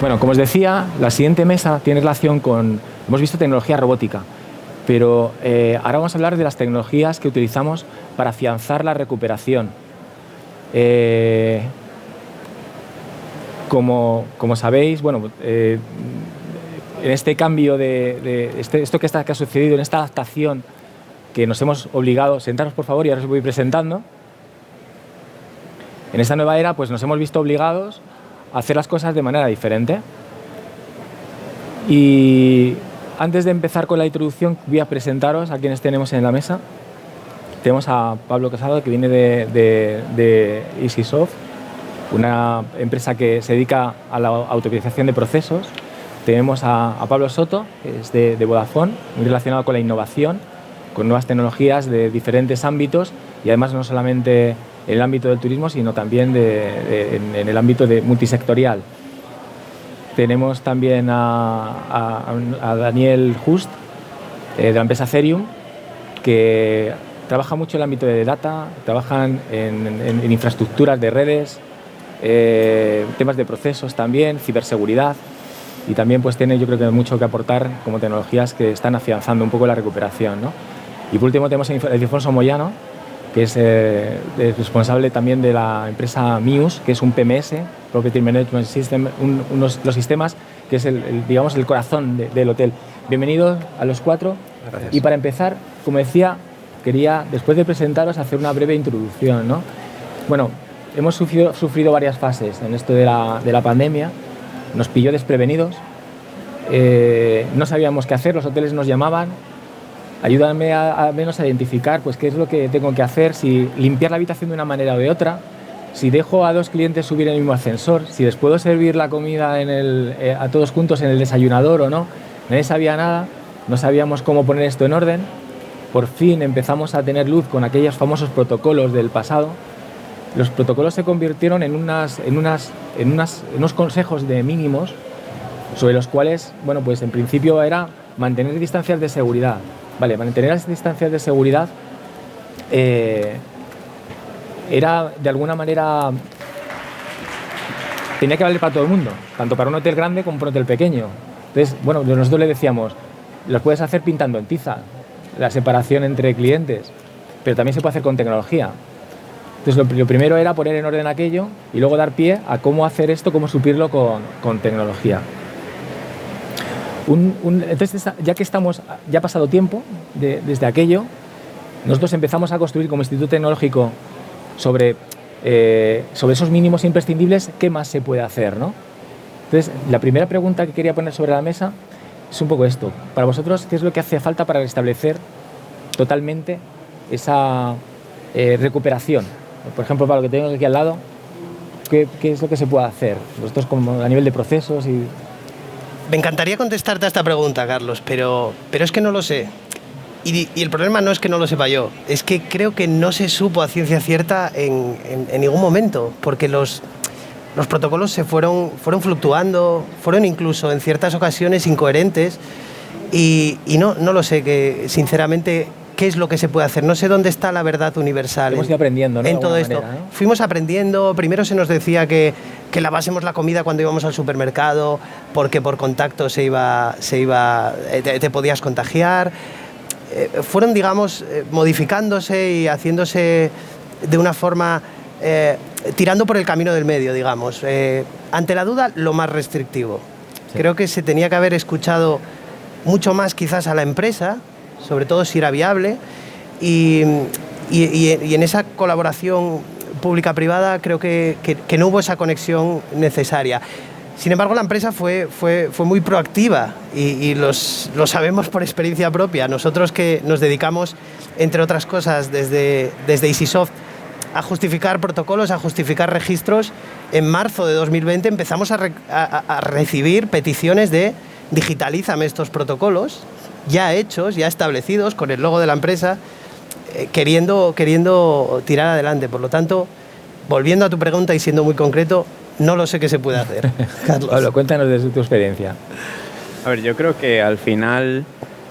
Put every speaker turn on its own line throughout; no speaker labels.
Bueno, como os decía, la siguiente mesa tiene relación con... Hemos visto tecnología robótica, pero ahora vamos a hablar de las tecnologías que utilizamos para afianzar la recuperación. Como sabéis, bueno, en este cambio esto que ha sucedido, en esta adaptación que nos hemos obligado... Sentaros, por favor, y ahora os voy presentando. En esta nueva era, pues nos hemos visto obligados a hacer las cosas de manera diferente. Y antes de empezar con la introducción, voy a presentaros a quienes tenemos en la mesa. Tenemos a Pablo Casado, que viene de EasySoft, una empresa que se dedica a la automatización de procesos. Tenemos a Pablo Soto, que es de Vodafone, muy relacionado con la innovación, con nuevas tecnologías de diferentes ámbitos, y además no solamente en el ámbito del turismo, sino también en el ámbito multisectorial. Tenemos también a Daniel Just, de la empresa Cerium, que trabaja mucho en el ámbito de data, trabajan en infraestructuras de redes, temas de procesos también, ciberseguridad, y también pues tiene, yo creo que mucho que aportar como tecnologías que están afianzando un poco la recuperación, ¿no? Y por último tenemos a Ildefonso Moyano, que es responsable también de la empresa Mius, que es un PMS, Property Management System, los sistemas que es digamos el corazón del hotel. Bienvenidos a los cuatro.
Gracias.
Y para empezar, como decía, quería, después de presentaros, hacer una breve introducción, ¿no? Bueno, hemos sufrido varias fases en esto de la pandemia. Nos pilló desprevenidos, no sabíamos qué hacer, los hoteles nos llamaban. Ayúdame a menos a identificar pues, qué es lo que tengo que hacer, si limpiar la habitación de una manera o de otra, si dejo a dos clientes subir en el mismo ascensor, si les puedo servir la comida a todos juntos en el desayunador o no. Nadie sabía nada, no sabíamos cómo poner esto en orden. Por fin empezamos a tener luz con aquellos famosos protocolos del pasado. Los protocolos se convirtieron en unos consejos de mínimos sobre los cuales, bueno, pues en principio era mantener distancias de seguridad. Vale, mantener las distancias de seguridad era, de alguna manera, tenía que valer para todo el mundo, tanto para un hotel grande como para un hotel pequeño. Entonces, bueno, nosotros le decíamos, los puedes hacer pintando en tiza, la separación entre clientes, pero también se puede hacer con tecnología. Entonces, lo primero era poner en orden aquello y luego dar pie a cómo hacer esto, cómo suplirlo con tecnología. Entonces, ya que ya ha pasado tiempo desde aquello, nosotros empezamos a construir como Instituto Tecnológico sobre esos mínimos imprescindibles, ¿qué más se puede hacer, ¿no? Entonces, la primera pregunta que quería poner sobre la mesa es un poco esto. Para vosotros, ¿qué es lo que hace falta para restablecer totalmente esa recuperación? Por ejemplo, para lo que tengo aquí al lado, ¿qué es lo que se puede hacer? Vosotros como a nivel de procesos y...
Me encantaría contestarte a esta pregunta, Carlos, pero es que no lo sé. Y el problema no es que no lo sepa yo, es que creo que no se supo a ciencia cierta en ningún momento, porque los protocolos se fueron fluctuando, fueron incluso en ciertas ocasiones incoherentes, y no lo sé, que sinceramente, qué es lo que se puede hacer. No sé dónde está la verdad universal.
Hemos ido aprendiendo, ¿no?
En todo esto.
Manera, ¿no?
Fuimos aprendiendo. Primero se nos decía que lavásemos la comida cuando íbamos al supermercado, porque por contacto te podías contagiar. Fueron, digamos, modificándose y haciéndose de una forma, tirando por el camino del medio, digamos. Ante la duda, lo más restrictivo. Sí. Creo que se tenía que haber escuchado mucho más quizás a la empresa, sobre todo si era viable, y en esa colaboración pública-privada creo que no hubo esa conexión necesaria. Sin embargo, la empresa fue muy proactiva y lo sabemos por experiencia propia. Nosotros que nos dedicamos, entre otras cosas, desde EasySoft a justificar protocolos, a justificar registros, en marzo de 2020 empezamos a recibir peticiones de digitalízame estos protocolos, ya hechos, ya establecidos, con el logo de la empresa, queriendo tirar adelante. Por lo tanto, volviendo a tu pregunta y siendo muy concreto, no lo sé qué se puede hacer. Carlos.
Pablo, cuéntanos desde tu experiencia.
A ver, yo creo que al final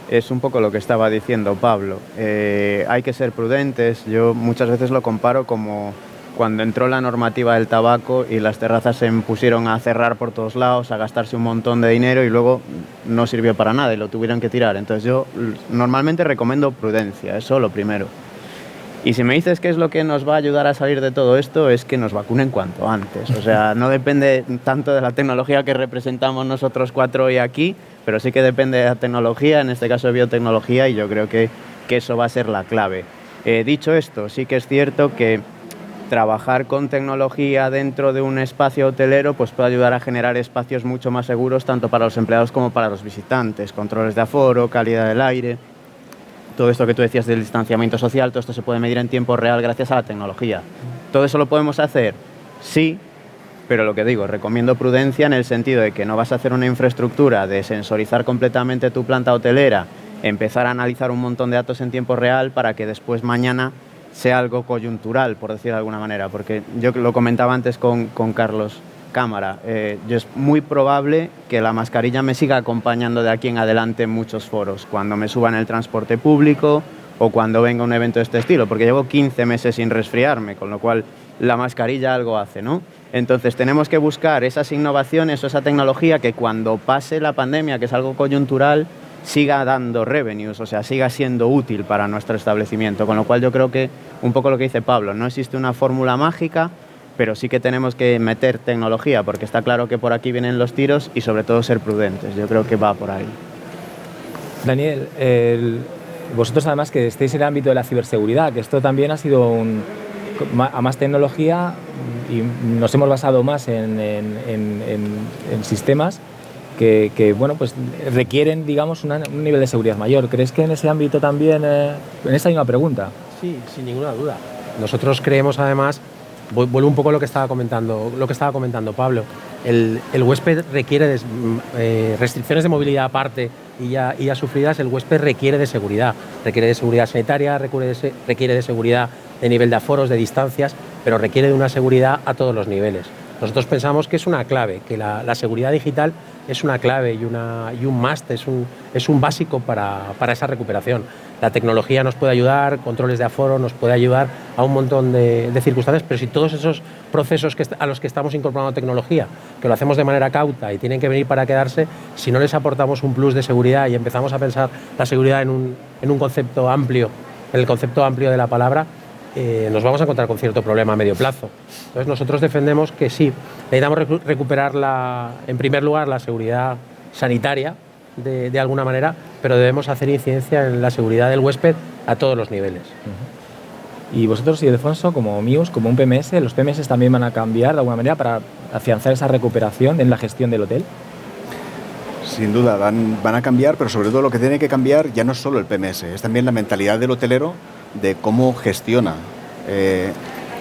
es un poco lo que estaba diciendo Pablo. Hay que ser prudentes. Yo muchas veces lo comparo como cuando entró la normativa del tabaco y las terrazas se pusieron a cerrar por todos lados, a gastarse un montón de dinero y luego no sirvió para nada y lo tuvieron que tirar. Entonces yo normalmente recomiendo prudencia, eso lo primero. Y si me dices qué es lo que nos va a ayudar a salir de todo esto, es que nos vacunen cuanto antes. O sea, no depende tanto de la tecnología que representamos nosotros 4 hoy aquí, pero sí que depende de la tecnología, en este caso de biotecnología, y yo creo que eso va a ser la clave. Dicho esto, sí que es cierto que trabajar con tecnología dentro de un espacio hotelero pues puede ayudar a generar espacios mucho más seguros tanto para los empleados como para los visitantes, controles de aforo, calidad del aire, todo esto que tú decías del distanciamiento social, todo esto se puede medir en tiempo real gracias a la tecnología. ¿Todo eso lo podemos hacer? Sí, pero lo que digo, recomiendo prudencia en el sentido de que no vas a hacer una infraestructura de sensorizar completamente tu planta hotelera, empezar a analizar un montón de datos en tiempo real para que después mañana sea algo coyuntural, por decir de alguna manera, porque yo lo comentaba antes con Carlos Cámara, yo es muy probable que la mascarilla me siga acompañando de aquí en adelante en muchos foros, cuando me suba en el transporte público o cuando venga un evento de este estilo, porque llevo 15 meses sin resfriarme, con lo cual la mascarilla algo hace, ¿no? Entonces tenemos que buscar esas innovaciones o esa tecnología que cuando pase la pandemia, que es algo coyuntural, siga dando revenues, o sea, siga siendo útil para nuestro establecimiento, con lo cual yo creo que un poco lo que dice Pablo, no existe una fórmula mágica, pero sí que tenemos que meter tecnología, porque está claro que por aquí vienen los tiros y sobre todo ser prudentes, yo creo que va por ahí.
Daniel, vosotros además que estéis en el ámbito de la ciberseguridad, que esto también ha sido a más tecnología y nos hemos basado más en sistemas que bueno, pues requieren, digamos, un nivel de seguridad mayor. ¿Crees que en ese ámbito también, en esa misma pregunta?
Sí, sin ninguna duda. Nosotros creemos además, vuelvo un poco a lo que estaba comentando Pablo, el huésped requiere restricciones de movilidad aparte y ya sufridas, el huésped requiere de seguridad sanitaria, requiere de seguridad de nivel de aforos, de distancias, pero requiere de una seguridad a todos los niveles. Nosotros pensamos que es una clave, que la seguridad digital es una clave y un must, es un básico para esa recuperación. La tecnología nos puede ayudar, controles de aforo, nos puede ayudar a un montón de circunstancias, pero si todos esos procesos a los que estamos incorporando tecnología, que lo hacemos de manera cauta y tienen que venir para quedarse, si no les aportamos un plus de seguridad y empezamos a pensar la seguridad en un concepto amplio, en el concepto amplio de la palabra, nos vamos a encontrar con cierto problema a medio plazo. Entonces nosotros defendemos que sí, necesitamos recuperar en primer lugar la seguridad sanitaria de alguna manera, pero debemos hacer incidencia en la seguridad del huésped a todos los niveles.
Y vosotros, Ildefonso, como MIUS, como un PMS, ¿los PMS también van a cambiar de alguna manera para afianzar esa recuperación en la gestión del hotel?
Sin duda, van a cambiar, pero sobre todo lo que tiene que cambiar ya no es solo el PMS, es también la mentalidad del hotelero de cómo gestiona.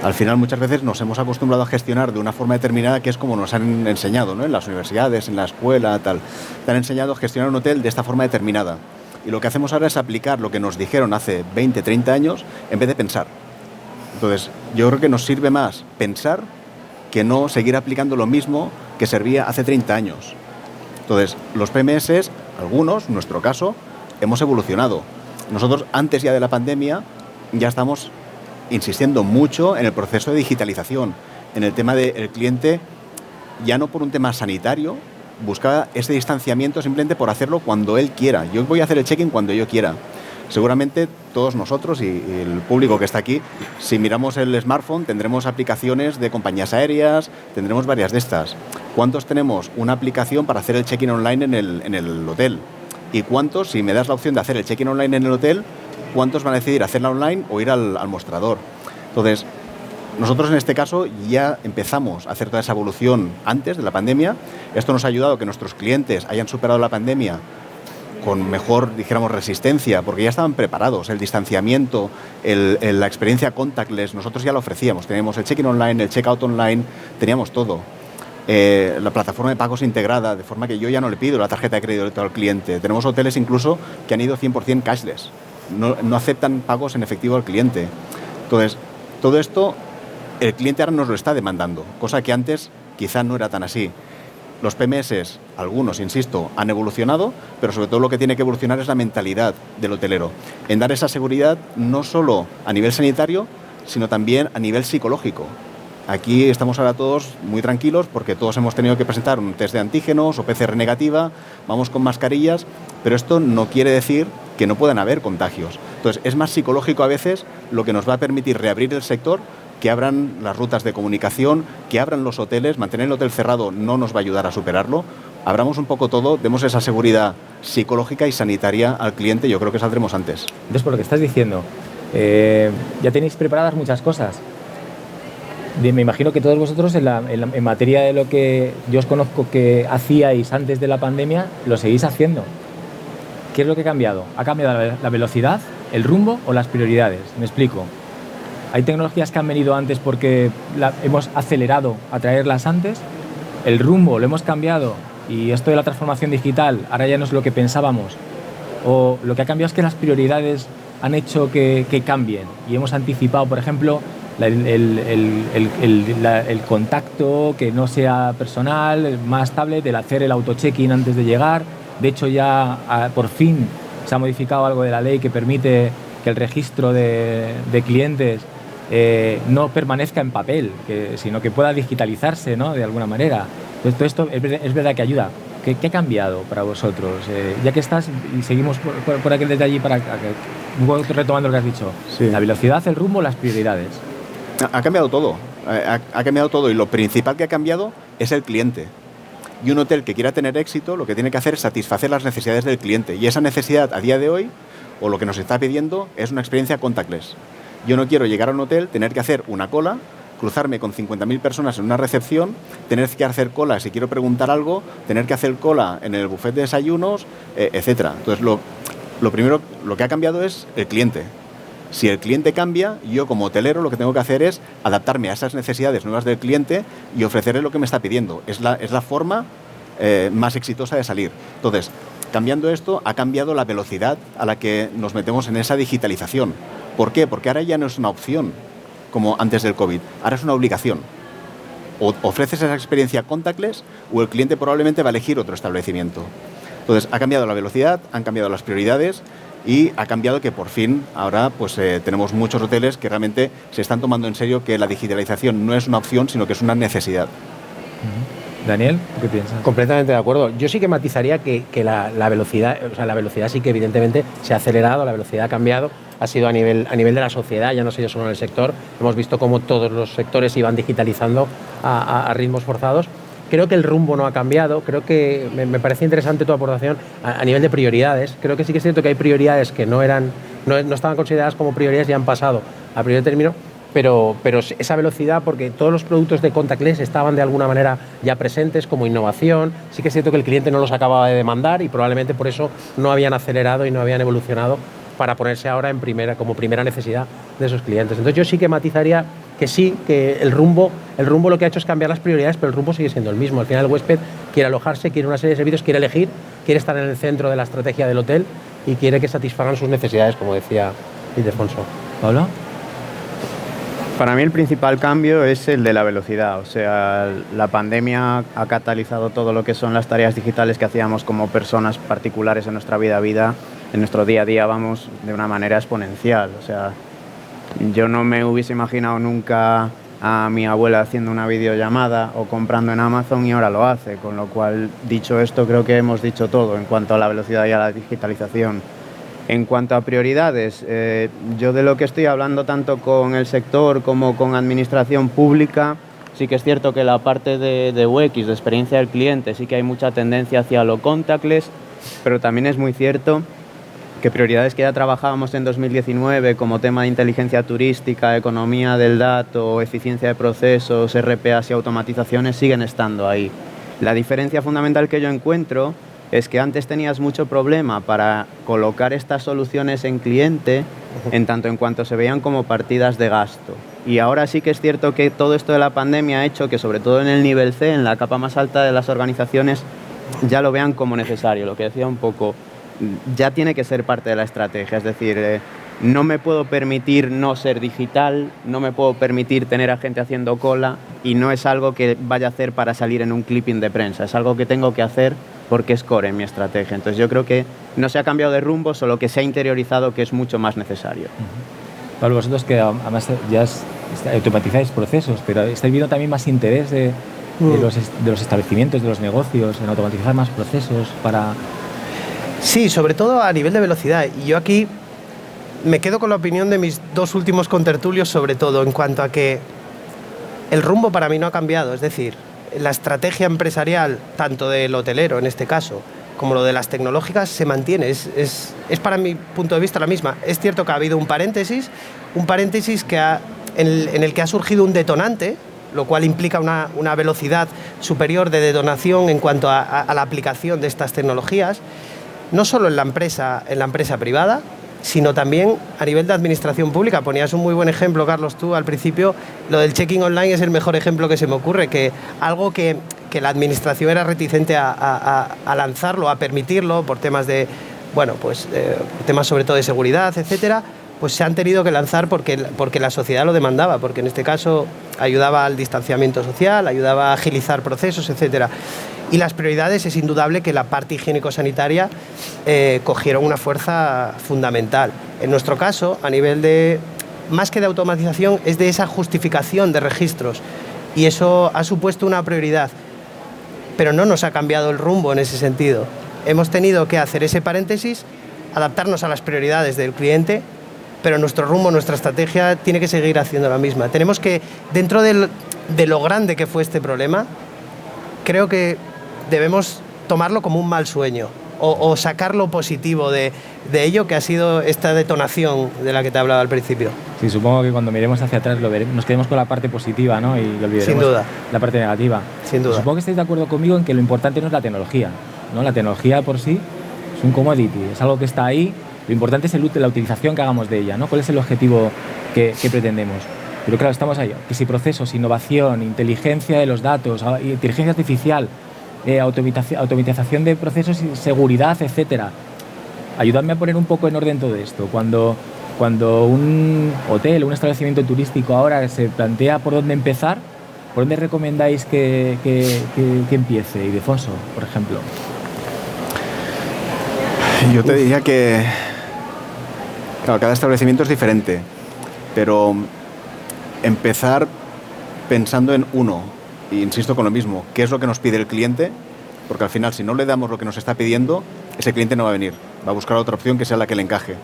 Al final muchas veces nos hemos acostumbrado a gestionar de una forma determinada que es como nos han enseñado, ¿no? En las universidades, en la escuela, tal. Te han enseñado a gestionar un hotel de esta forma determinada. Y lo que hacemos ahora es aplicar lo que nos dijeron hace 20, 30 años en vez de pensar. Entonces, yo creo que nos sirve más pensar que no seguir aplicando lo mismo que servía hace 30 años. Entonces, los PMS, algunos, en nuestro caso, hemos evolucionado. Nosotros, antes ya de la pandemia, ya estamos insistiendo mucho en el proceso de digitalización, en el tema del cliente, ya no por un tema sanitario, buscaba ese distanciamiento simplemente por hacerlo cuando él quiera. Yo voy a hacer el check-in cuando yo quiera. Seguramente todos nosotros y el público que está aquí, si miramos el smartphone, tendremos aplicaciones de compañías aéreas, tendremos varias de estas. ¿Cuántos tenemos una aplicación para hacer el check-in online en el hotel? ¿Y cuántos, si me das la opción de hacer el check-in online en el hotel, cuántos van a decidir hacerla online o ir al mostrador? Entonces, nosotros en este caso ya empezamos a hacer toda esa evolución antes de la pandemia. Esto nos ha ayudado a que nuestros clientes hayan superado la pandemia con mejor, dijéramos, resistencia, porque ya estaban preparados. El distanciamiento, la experiencia contactless, nosotros ya lo ofrecíamos. Teníamos el check-in online, el check-out online, teníamos todo. La plataforma de pagos integrada, de forma que yo ya no le pido la tarjeta de crédito al cliente. Tenemos hoteles incluso que han ido 100% cashless. No aceptan pagos en efectivo al cliente. Entonces, todo esto el cliente ahora nos lo está demandando, cosa que antes quizá no era tan así. Los PMS, algunos, insisto, han evolucionado, pero sobre todo lo que tiene que evolucionar es la mentalidad del hotelero, en dar esa seguridad no solo a nivel sanitario, sino también a nivel psicológico. Aquí estamos ahora todos muy tranquilos porque todos hemos tenido que presentar un test de antígenos o PCR negativa, vamos con mascarillas, pero esto no quiere decir que no puedan haber contagios. Entonces, es más psicológico a veces lo que nos va a permitir reabrir el sector, que abran las rutas de comunicación, que abran los hoteles. Mantener el hotel cerrado no nos va a ayudar a superarlo. Abramos un poco todo, demos esa seguridad psicológica y sanitaria al cliente, yo creo que saldremos antes.
Entonces, por lo que estás diciendo, ya tenéis preparadas muchas cosas. Me imagino que todos vosotros en materia de lo que yo os conozco que hacíais antes de la pandemia, lo seguís haciendo. ¿Qué es lo que ha cambiado? ¿Ha cambiado la velocidad, el rumbo o las prioridades? Me explico. Hay tecnologías que han venido antes porque hemos acelerado a traerlas antes. El rumbo lo hemos cambiado y esto de la transformación digital ahora ya no es lo que pensábamos. O lo que ha cambiado es que las prioridades han hecho que cambien y hemos anticipado, por ejemplo, el contacto que no sea personal, más tablet, el hacer el auto-check-in antes de llegar. De hecho, ya por fin se ha modificado algo de la ley que permite que el registro de clientes no permanezca en papel, sino que pueda digitalizarse, ¿no?, de alguna manera. Entonces, todo esto es verdad que ayuda. ¿Qué ha cambiado para vosotros? Ya que estás, y seguimos por aquel detalle para retomando lo que has dicho.
Sí.
La velocidad, el rumbo, las prioridades.
Ha cambiado todo, ha cambiado todo y lo principal que ha cambiado es el cliente. Y un hotel que quiera tener éxito lo que tiene que hacer es satisfacer las necesidades del cliente. Y esa necesidad a día de hoy, o lo que nos está pidiendo, es una experiencia contactless. Yo no quiero llegar a un hotel, tener que hacer una cola, cruzarme con 50.000 personas en una recepción, tener que hacer cola si quiero preguntar algo, tener que hacer cola en el buffet de desayunos, etc. Entonces, lo primero, lo que ha cambiado es el cliente. Si el cliente cambia, yo como hotelero lo que tengo que hacer es adaptarme a esas necesidades nuevas del cliente y ofrecerle lo que me está pidiendo. Es la forma más exitosa de salir. Entonces, cambiando esto, ha cambiado la velocidad a la que nos metemos en esa digitalización. ¿Por qué? Porque ahora ya no es una opción como antes del COVID, ahora es una obligación. O ofreces esa experiencia contactless o el cliente probablemente va a elegir otro establecimiento. Entonces, ha cambiado la velocidad, han cambiado las prioridades y ha cambiado que por fin ahora pues tenemos muchos hoteles que realmente se están tomando en serio que la digitalización no es una opción, sino que es una necesidad.
Daniel, ¿qué piensas?
Completamente de acuerdo. Yo sí que matizaría que la velocidad, o sea, la velocidad sí que evidentemente se ha acelerado, la velocidad ha cambiado, ha sido a nivel de la sociedad, ya no ha sido solo en el sector. Hemos visto cómo todos los sectores iban digitalizando a ritmos forzados. Creo que el rumbo no ha cambiado, creo que me parece interesante tu aportación a nivel de prioridades. Creo que sí que es cierto que hay prioridades que no estaban consideradas como prioridades y han pasado a primer término, pero esa velocidad, porque todos los productos de contactless estaban de alguna manera ya presentes como innovación. Sí que es cierto que el cliente no los acababa de demandar y probablemente por eso no habían acelerado y no habían evolucionado para ponerse ahora como primera necesidad de esos clientes. Entonces yo sí que matizaría que sí, que el rumbo lo que ha hecho es cambiar las prioridades, pero el rumbo sigue siendo el mismo. Al final el huésped quiere alojarse, quiere una serie de servicios, quiere elegir, quiere estar en el centro de la estrategia del hotel y quiere que satisfagan sus necesidades, como decía Ildefonso.
¿Pablo?
Para mí el principal cambio es el de la velocidad. O sea, la pandemia ha catalizado todo lo que son las tareas digitales que hacíamos como personas particulares en nuestra vida, en nuestro día a día, vamos, de una manera exponencial. O sea, yo no me hubiese imaginado nunca a mi abuela haciendo una videollamada o comprando en Amazon y ahora lo hace. Con lo cual, dicho esto, creo que hemos dicho todo en cuanto a la velocidad y a la digitalización. En cuanto a prioridades, yo de lo que estoy hablando tanto con el sector como con administración pública, sí que es cierto que la parte de UX, de experiencia del cliente, sí que hay mucha tendencia hacia lo contactless, pero también es muy cierto que prioridades que ya trabajábamos en 2019 como tema de inteligencia turística, economía del dato, eficiencia de procesos, RPAs y automatizaciones siguen estando ahí. La diferencia fundamental que yo encuentro es que antes tenías mucho problema para colocar estas soluciones en cliente en tanto en cuanto se veían como partidas de gasto. Y ahora sí que es cierto que todo esto de la pandemia ha hecho que, sobre todo en el nivel C, en la capa más alta de las organizaciones, ya lo vean como necesario. Lo que decía un poco, ya tiene que ser parte de la estrategia. Es decir, no me puedo permitir no ser digital, no me puedo permitir tener a gente haciendo cola, y no es algo que vaya a hacer para salir en un clipping de prensa, es algo que tengo que hacer porque es core en mi estrategia. Entonces yo creo que no se ha cambiado de rumbo, solo que se ha interiorizado que es mucho más necesario.
Pablo, vosotros que además ya automatizáis procesos, pero estáis viendo también más interés de los establecimientos, de los negocios, en automatizar más procesos para...
Sí, sobre todo a nivel de velocidad. Y yo aquí me quedo con la opinión de mis dos últimos contertulios, sobre todo en cuanto a que el rumbo para mí no ha cambiado. Es decir, la estrategia empresarial, tanto del hotelero en este caso, como lo de las tecnológicas, se mantiene. Es para mi punto de vista la misma. Es cierto que ha habido un paréntesis en el que ha surgido un detonante, lo cual implica una velocidad superior de detonación en cuanto a la aplicación de estas tecnologías, no solo en la empresa privada, sino también a nivel de administración pública. Ponías un muy buen ejemplo, Carlos, tú al principio. Lo del check-in online es el mejor ejemplo que se me ocurre, que algo que la administración era reticente a lanzarlo, a permitirlo, por temas de, temas sobre todo de seguridad, etcétera, pues se han tenido que lanzar porque la sociedad lo demandaba, porque en este caso ayudaba al distanciamiento social, ayudaba a agilizar procesos, etcétera. Y las prioridades, es indudable que la parte higiénico-sanitaria cogieron una fuerza fundamental. En nuestro caso, a nivel de, más que de automatización, es de esa justificación de registros, y eso ha supuesto una prioridad, pero no nos ha cambiado el rumbo en ese sentido. Hemos tenido que hacer ese paréntesis, adaptarnos a las prioridades del cliente, pero nuestro rumbo, nuestra estrategia tiene que seguir haciendo la misma. Tenemos que, dentro de lo grande que fue este problema, creo que debemos tomarlo como un mal sueño o sacar lo positivo de ello, que ha sido esta detonación de la que te hablaba al principio.
Sí, supongo que cuando miremos hacia atrás lo veremos, nos quedemos con la parte positiva, ¿no? Y olvidaremos
Sin duda.
La parte negativa.
Sin duda.
Supongo que estáis de acuerdo conmigo en que lo importante no es la tecnología, ¿no? La tecnología por sí es un commodity, es algo que está ahí. Lo importante es la utilización que hagamos de ella, ¿no? ¿Cuál es el objetivo que pretendemos? Pero claro, estamos ahí. Que si procesos, innovación, inteligencia de los datos, inteligencia artificial, automatización de procesos, seguridad, etcétera. Ayudadme a poner un poco en orden todo esto. Cuando un hotel, un establecimiento turístico ahora se plantea por dónde empezar, ¿por dónde recomendáis que empiece? Ildefonso, por ejemplo.
Yo te diría que, claro, cada establecimiento es diferente, pero empezar pensando en uno, e insisto con lo mismo, ¿qué es lo que nos pide el cliente? Porque al final, si no le damos lo que nos está pidiendo, ese cliente no va a venir, va a buscar otra opción que sea la que le encaje.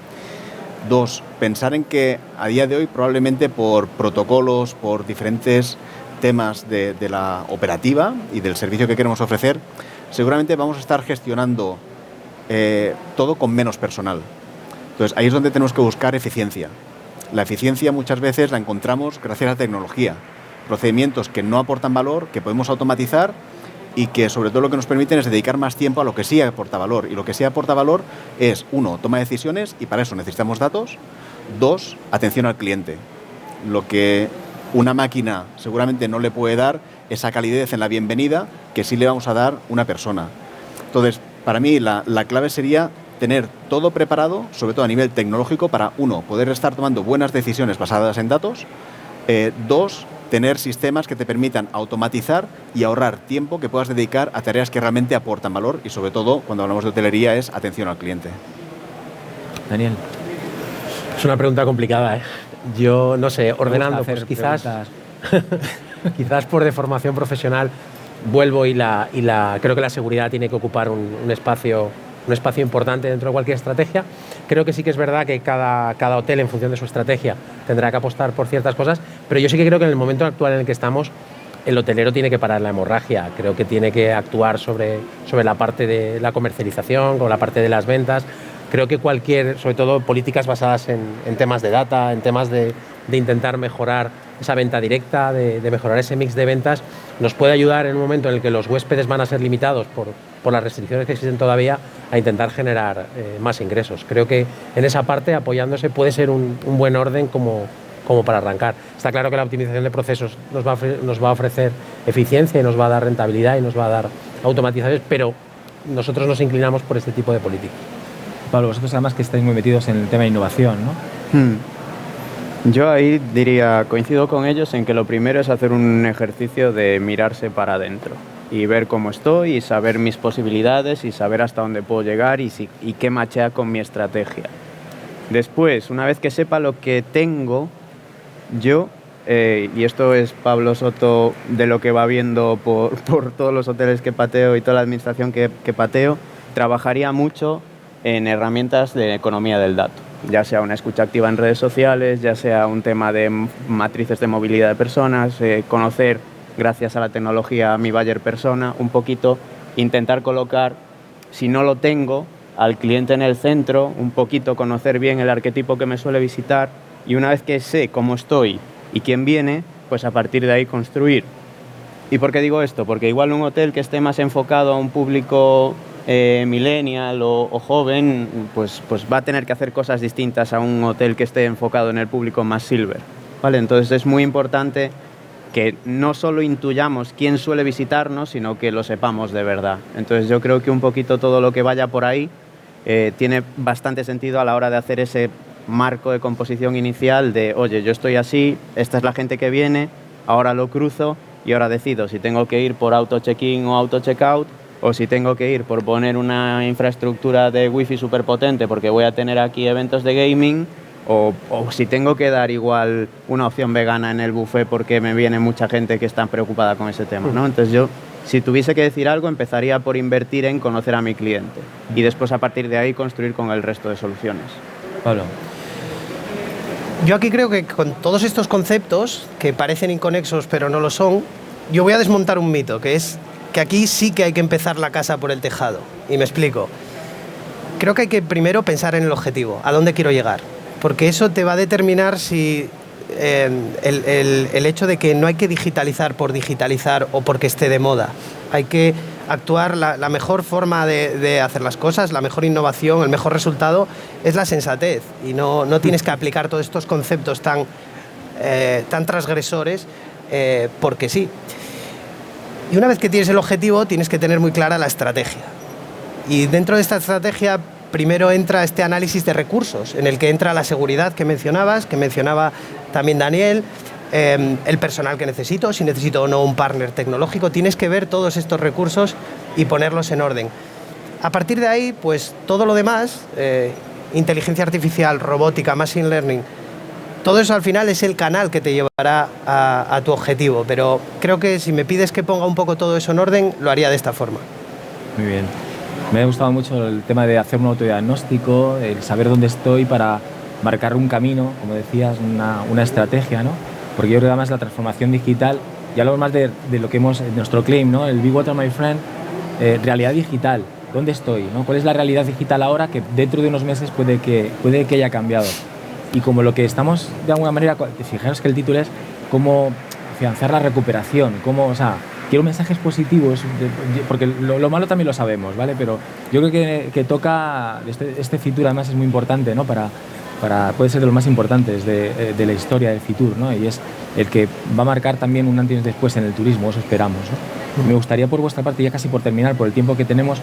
2, pensar en que a día de hoy probablemente por protocolos, por diferentes temas de la operativa y del servicio que queremos ofrecer, seguramente vamos a estar gestionando todo con menos personal. Entonces ahí es donde tenemos que buscar eficiencia. La eficiencia muchas veces la encontramos gracias a la tecnología, procedimientos que no aportan valor, que podemos automatizar y que sobre todo lo que nos permiten es dedicar más tiempo a lo que sí aporta valor. Y lo que sí aporta valor es, 1, toma de decisiones, y para eso necesitamos datos. 2, atención al cliente. Lo que una máquina seguramente no le puede dar, esa calidez en la bienvenida que sí le vamos a dar una persona. Entonces, para mí la clave sería tener todo preparado, sobre todo a nivel tecnológico, para 1, poder estar tomando buenas decisiones basadas en datos. 2, tener sistemas que te permitan automatizar y ahorrar tiempo que puedas dedicar a tareas que realmente aportan valor, y sobre todo, cuando hablamos de hotelería, es atención al cliente.
Daniel.
Es una pregunta complicada, ¿eh? Yo no sé, ordenando, pues quizás quizás por deformación profesional vuelvo y creo que la seguridad tiene que ocupar un espacio importante dentro de cualquier estrategia. Creo que sí que es verdad que cada hotel, en función de su estrategia, tendrá que apostar por ciertas cosas, pero yo sí que creo que en el momento actual en el que estamos, el hotelero tiene que parar la hemorragia. Creo que tiene que actuar sobre la parte de la comercialización, con la parte de las ventas. Creo que sobre todo políticas basadas en temas de data, en temas de intentar mejorar esa venta directa, de mejorar ese mix de ventas, nos puede ayudar en un momento en el que los huéspedes van a ser limitados por las restricciones que existen todavía, a intentar generar más ingresos. Creo que en esa parte, apoyándose, puede ser un buen orden como para arrancar. Está claro que la optimización de procesos nos va a ofrecer eficiencia y nos va a dar rentabilidad y nos va a dar automatizaciones, pero nosotros nos inclinamos por este tipo de políticas.
Pablo, vosotros además que estáis muy metidos en el tema de innovación, ¿no?
Yo ahí diría, coincido con ellos en que lo primero es hacer un ejercicio de mirarse para adentro y ver cómo estoy y saber mis posibilidades y saber hasta dónde puedo llegar y qué machea con mi estrategia. Después, una vez que sepa lo que tengo, yo, y esto es Pablo Soto de lo que va viendo por todos los hoteles que pateo y toda la administración que pateo, trabajaría mucho en herramientas de economía del dato, ya sea una escucha activa en redes sociales, ya sea un tema de matrices de movilidad de personas, conocer, gracias a la tecnología, a mi buyer persona, un poquito, intentar colocar, si no lo tengo, al cliente en el centro, un poquito conocer bien el arquetipo que me suele visitar y una vez que sé cómo estoy y quién viene, pues a partir de ahí construir. ¿Y por qué digo esto? Porque igual un hotel que esté más enfocado a un público millennial o joven, pues va a tener que hacer cosas distintas a un hotel que esté enfocado en el público más silver, ¿vale? Entonces es muy importante que no solo intuyamos quién suele visitarnos, sino que lo sepamos de verdad. Entonces yo creo que un poquito todo lo que vaya por ahí tiene bastante sentido a la hora de hacer ese marco de composición inicial de, oye, yo estoy así, esta es la gente que viene, ahora lo cruzo y ahora decido si tengo que ir por auto check-in o auto check-out o si tengo que ir por poner una infraestructura de wifi súper potente porque voy a tener aquí eventos de gaming o si tengo que dar igual una opción vegana en el buffet porque me viene mucha gente que está preocupada con ese tema, ¿no? Entonces yo, si tuviese que decir algo, empezaría por invertir en conocer a mi cliente y después a partir de ahí construir con el resto de soluciones.
Pablo.
Yo aquí creo que con todos estos conceptos, que parecen inconexos pero no lo son, yo voy a desmontar un mito, que es que aquí sí que hay que empezar la casa por el tejado. Y me explico. Creo que hay que primero pensar en el objetivo, a dónde quiero llegar. Porque eso te va a determinar si el hecho de que no hay que digitalizar por digitalizar o porque esté de moda. Hay que actuar, la mejor forma de hacer las cosas, la mejor innovación, el mejor resultado es la sensatez. Y no tienes que aplicar todos estos conceptos tan transgresores porque sí. Y una vez que tienes el objetivo, tienes que tener muy clara la estrategia. Y dentro de esta estrategia, primero entra este análisis de recursos, en el que entra la seguridad que mencionabas, que mencionaba también Daniel, el personal que necesito, si necesito o no un partner tecnológico. Tienes que ver todos estos recursos y ponerlos en orden. A partir de ahí, pues todo lo demás, inteligencia artificial, robótica, machine learning, todo eso al final es el canal que te llevará a tu objetivo, pero creo que si me pides que ponga un poco todo eso en orden, lo haría de esta forma.
Muy bien. Me ha gustado mucho el tema de hacer un autodiagnóstico, el saber dónde estoy para marcar un camino, como decías, una estrategia, ¿no? Porque yo creo que además la transformación digital, ya hablamos más de lo que hemos, nuestro claim, ¿no? El Be Water, My Friend, realidad digital, ¿dónde estoy? ¿No? ¿Cuál es la realidad digital ahora que dentro de unos meses puede que haya cambiado? Y como lo que estamos, de alguna manera, fijaros que el título es cómo afianzar la recuperación, cómo, o sea, quiero mensajes positivos, porque lo malo también lo sabemos, ¿vale? Pero yo creo que toca, este Fitur además es muy importante, ¿no? Puede ser de los más importantes de la historia del Fitur, ¿no? Y es el que va a marcar también un antes y un después en el turismo, eso esperamos, ¿no? Me gustaría por vuestra parte, ya casi por terminar, por el tiempo que tenemos,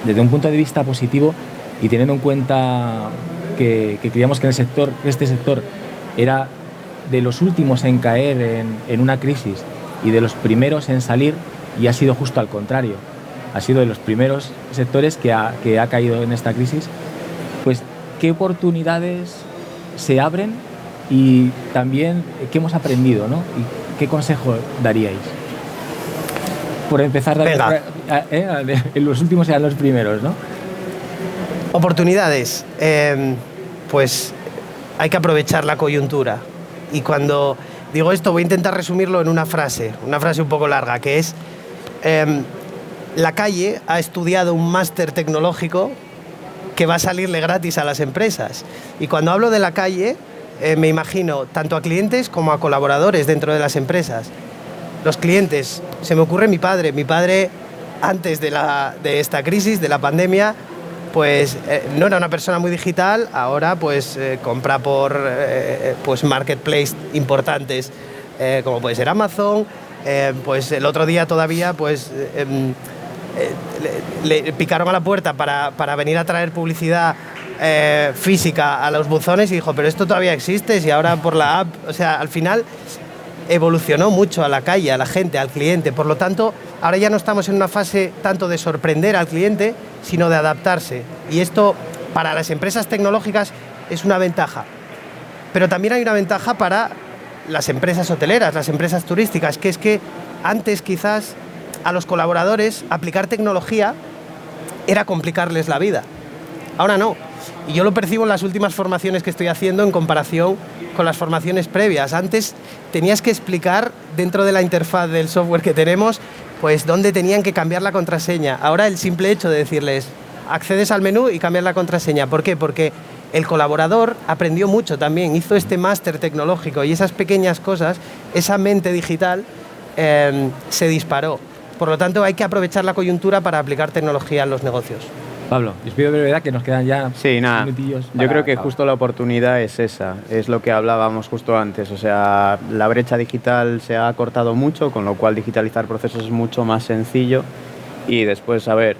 desde un punto de vista positivo y teniendo en cuenta que creíamos que este sector era de los últimos en caer en una crisis y de los primeros en salir, y ha sido justo al contrario. Ha sido de los primeros sectores que ha caído en esta crisis. Pues, ¿qué oportunidades se abren y también qué hemos aprendido, ¿no? ¿Y qué consejo daríais? Por empezar, en los últimos eran los primeros, ¿no?
Oportunidades. Pues hay que aprovechar la coyuntura. Y cuando digo esto, voy a intentar resumirlo en una frase un poco larga, que es: la calle ha estudiado un máster tecnológico que va a salirle gratis a las empresas. Y cuando hablo de la calle, me imagino tanto a clientes como a colaboradores dentro de las empresas. Los clientes, se me ocurre mi padre. Mi padre, antes de esta crisis, de la pandemia, pues no era una persona muy digital. Ahora pues compra por pues marketplace importantes, como puede ser Amazon. Pues el otro día todavía pues le picaron a la puerta para venir a traer publicidad física a los buzones y dijo, pero esto todavía existe, si ahora por la app, o sea, al final evolucionó mucho a la calle, a la gente, al cliente. Por lo tanto, ahora ya no estamos en una fase tanto de sorprender al cliente, sino de adaptarse. Y esto, para las empresas tecnológicas, es una ventaja. Pero también hay una ventaja para las empresas hoteleras, las empresas turísticas, que es que antes quizás a los colaboradores aplicar tecnología era complicarles la vida. Ahora no. Y yo lo percibo en las últimas formaciones que estoy haciendo en comparación con las formaciones previas. Antes tenías que explicar dentro de la interfaz del software que tenemos, pues dónde tenían que cambiar la contraseña. Ahora el simple hecho de decirles, accedes al menú y cambias la contraseña. ¿Por qué? Porque el colaborador aprendió mucho también, hizo este máster tecnológico y esas pequeñas cosas, esa mente digital se disparó. Por lo tanto, hay que aprovechar la coyuntura para aplicar tecnología en los negocios.
Pablo, os pido brevedad, que nos quedan ya minutillos.
Yo creo que justo la oportunidad es esa, es lo que hablábamos justo antes. O sea, la brecha digital se ha acortado mucho, con lo cual digitalizar procesos es mucho más sencillo. Y después, a ver,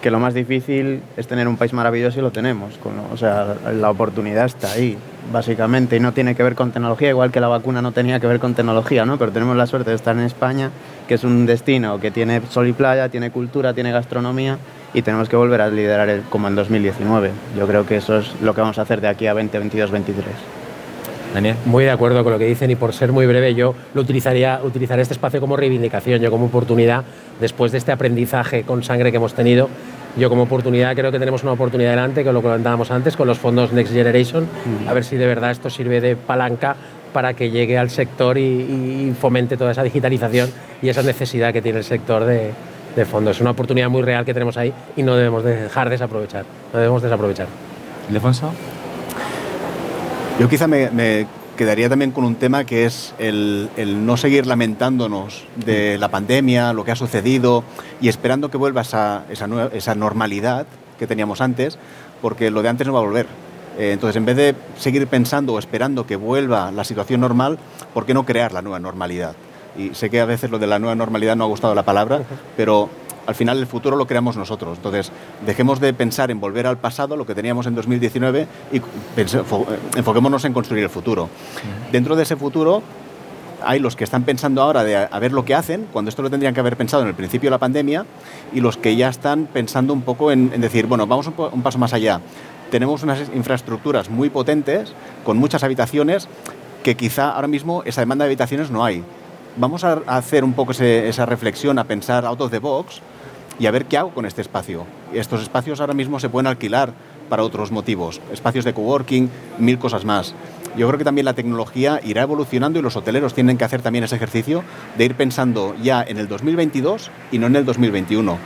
que lo más difícil es tener un país maravilloso y lo tenemos. O sea, la oportunidad está ahí, básicamente, y no tiene que ver con tecnología, igual que la vacuna no tenía que ver con tecnología, ¿no? Pero tenemos la suerte de estar en España, que es un destino que tiene sol y playa, tiene cultura, tiene gastronomía, y tenemos que volver a liderar como en 2019. Yo creo que eso es lo que vamos a hacer de aquí a 2022-23.
Daniel.
Muy de acuerdo con lo que dicen, y por ser muy breve, yo utilizaré este espacio como reivindicación, yo como oportunidad, después de este aprendizaje con sangre que hemos tenido. Yo como oportunidad creo que tenemos una oportunidad delante, que lo comentábamos antes, con los fondos Next Generation, a ver si de verdad esto sirve de palanca para que llegue al sector y fomente toda esa digitalización y esa necesidad que tiene el sector de fondos. Es una oportunidad muy real que tenemos ahí y no debemos dejar desaprovechar. No debemos desaprovechar.
¿Ildefonso?
Yo quizá me quedaría también con un tema que es el no seguir lamentándonos de la pandemia, lo que ha sucedido, y esperando que vuelva esa normalidad que teníamos antes, porque lo de antes no va a volver. Entonces, en vez de seguir pensando o esperando que vuelva la situación normal, ¿por qué no crear la nueva normalidad? Y sé que a veces lo de la nueva normalidad no ha gustado la palabra, pero al final el futuro lo creamos nosotros. Entonces, dejemos de pensar en volver al pasado, lo que teníamos en 2019, y enfoquémonos en construir el futuro. Dentro de ese futuro hay los que están pensando ahora de a ver lo que hacen, cuando esto lo tendrían que haber pensado en el principio de la pandemia, y los que ya están pensando un poco en decir, bueno, vamos un paso más allá. Tenemos unas infraestructuras muy potentes, con muchas habitaciones, que quizá ahora mismo esa demanda de habitaciones no hay. Vamos a hacer un poco esa reflexión, a pensar out of the box y a ver qué hago con este espacio. Estos espacios ahora mismo se pueden alquilar para otros motivos, espacios de coworking, 1000 cosas más. Yo creo que también la tecnología irá evolucionando y los hoteleros tienen que hacer también ese ejercicio de ir pensando ya en el 2022 y no en el 2021.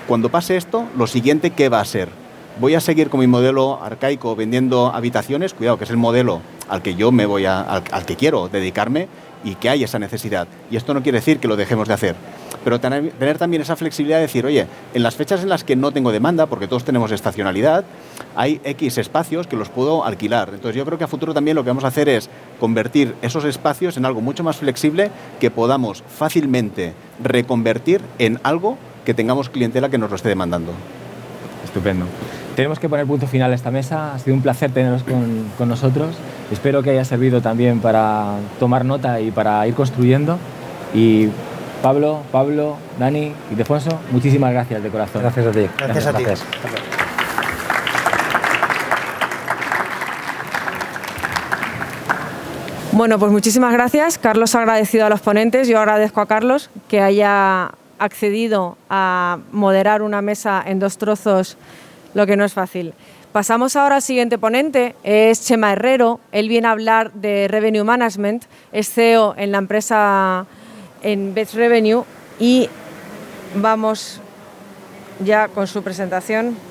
Cuando pase esto, lo siguiente, ¿qué va a ser? ¿Voy a seguir con mi modelo arcaico vendiendo habitaciones? Cuidado, que es el modelo al que yo al que quiero dedicarme, y que hay esa necesidad. Y esto no quiere decir que lo dejemos de hacer, pero tener también esa flexibilidad de decir, oye, en las fechas en las que no tengo demanda, porque todos tenemos estacionalidad, hay X espacios que los puedo alquilar. Entonces yo creo que a futuro también lo que vamos a hacer es convertir esos espacios en algo mucho más flexible, que podamos fácilmente reconvertir en algo que tengamos clientela que nos lo esté demandando.
Estupendo. Tenemos que poner punto final a esta mesa. Ha sido un placer teneros con nosotros. Espero que haya servido también para tomar nota y para ir construyendo. Y Pablo, Dani, Ildefonso, muchísimas gracias de corazón.
Gracias a ti.
Gracias a ti.
Bueno, pues muchísimas gracias. Carlos ha agradecido a los ponentes. Yo agradezco a Carlos que haya accedido a moderar una mesa en 2 trozos, lo que no es fácil. Pasamos ahora al siguiente ponente, es Chema Herrero. Él viene a hablar de Revenue Management, es CEO en la empresa en Best Revenue, y vamos ya con su presentación.